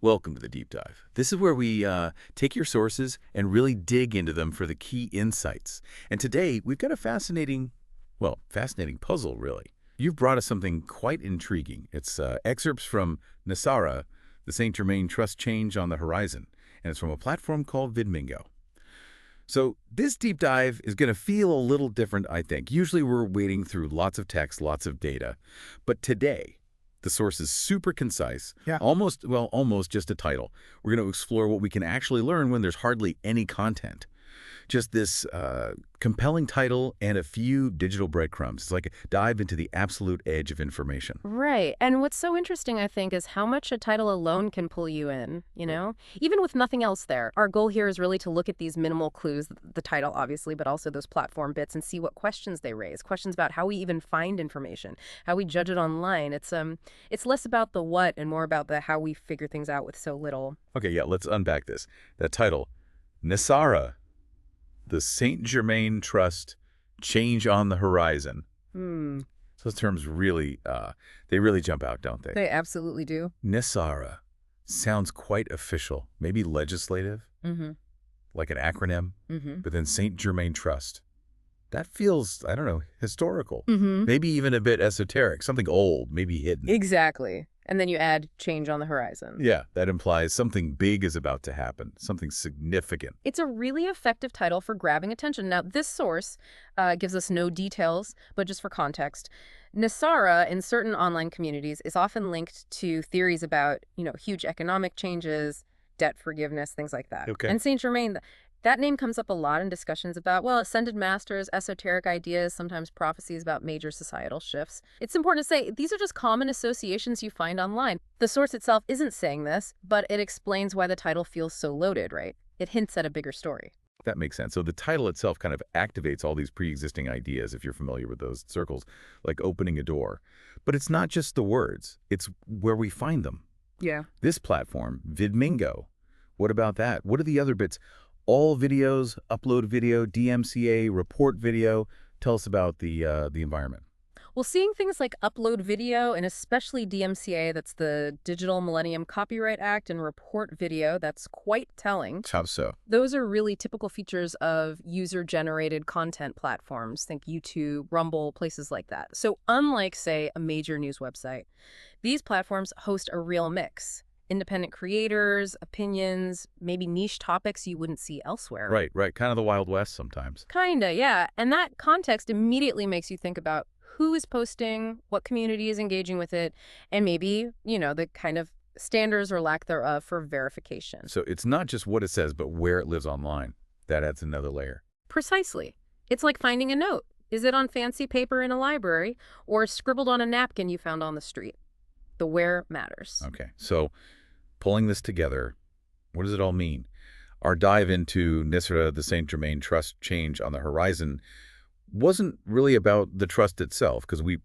Welcome to the deep dive. This is where we take your sources and really dig into them for the key insights. And today, we've got a fascinating puzzle, really. You've brought us something quite intriguing. It's excerpts from NESARA, the Germain Trust Change on the Horizon, and it's from a platform called VidMingo. So this deep dive is going to feel a little different, I think. Usually we're wading through lots of text, lots of data. But today, the source is super concise, Yeah. almost just a title. We're going to explore what we can actually learn when there's hardly any content. Just this compelling title and a few digital breadcrumbs. It's like a dive into the absolute edge of information. Right. And what's so interesting, I think, is how much a title alone can pull you in, you know? Even with nothing else there. Our goal here is really to look at these minimal clues, the title, obviously, but also those platform bits and see what questions they raise. Questions about how we even find information, how we judge it online. It's less about the what and more about the how we figure things out with so little. Okay, yeah, let's unpack this. That title, NESARA, the Germain Trust Change on the Horizon. Hmm. Those terms really, they really jump out, don't they? They absolutely do. NESARA sounds quite official, maybe legislative, Mm-hmm. like an acronym, Mm-hmm. but then Germain Trust. That feels, I don't know, historical. Mm-hmm. Maybe even a bit esoteric, something old, maybe hidden. Exactly. And then you add change on the horizon. Yeah, that implies something big is about to happen, something significant. It's a really effective title for grabbing attention. Now, this source gives us no details, but just for context, NESARA in certain online communities is often linked to theories about, huge economic changes, debt forgiveness, things like that. Okay. And Saint Germain, that name comes up a lot in discussions about, ascended masters, esoteric ideas, sometimes prophecies about major societal shifts. It's important to say these are just common associations you find online. The source itself isn't saying this, but it explains why the title feels so loaded, right? It hints at a bigger story. That makes sense. So the title itself kind of activates all these pre-existing ideas, if you're familiar with those circles, like opening a door. But it's not just the words. It's where we find them. Yeah. This platform, VidMingo, what about that? What are the other bits? All videos, upload video, DMCA, report video. Tell us about the environment. Well, seeing things like upload video and especially DMCA, that's the Digital Millennium Copyright Act, and report video, that's quite telling. How so? Those are really typical features of user-generated content platforms. Think YouTube, Rumble, places like that. So unlike, say, a major news website, these platforms host a real mix. Independent creators, opinions, maybe niche topics you wouldn't see elsewhere. Right. Kind of the Wild West sometimes. Kinda, yeah. And that context immediately makes you think about who is posting, what community is engaging with it, and maybe, the kind of standards or lack thereof for verification. So it's not just what it says, but where it lives online. That adds another layer. Precisely. It's like finding a note. Is it on fancy paper in a library or scribbled on a napkin you found on the street? The where matters. Okay, so pulling this together, what does it all mean? Our dive into NESARA, the Germain Trust Change on the Horizon, wasn't really about the trust itself, because we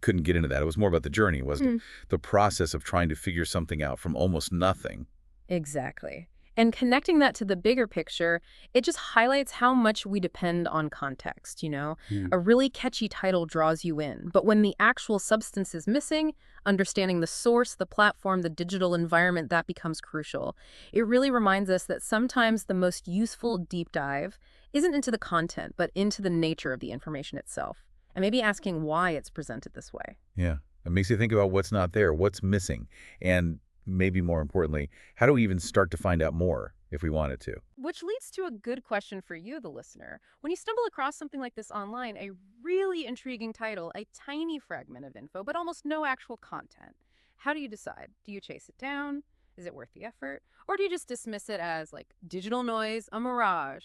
couldn't get into that. It was more about the journey, wasn't it? The process of trying to figure something out from almost nothing. Exactly. And connecting that to the bigger picture, it just highlights how much we depend on context, A really catchy title draws you in, but when the actual substance is missing, understanding the source, the platform, the digital environment, that becomes crucial. It really reminds us that sometimes the most useful deep dive isn't into the content, but into the nature of the information itself, and maybe asking why it's presented this way. Yeah, it makes you think about what's not there, what's missing, and maybe more importantly, how do we even start to find out more if we wanted to? Which leads to a good question for you, the listener. When you stumble across something like this online, a really intriguing title, a tiny fragment of info, but almost no actual content, how do you decide? Do you chase it down? Is it worth the effort? Or do you just dismiss it as like digital noise, a mirage?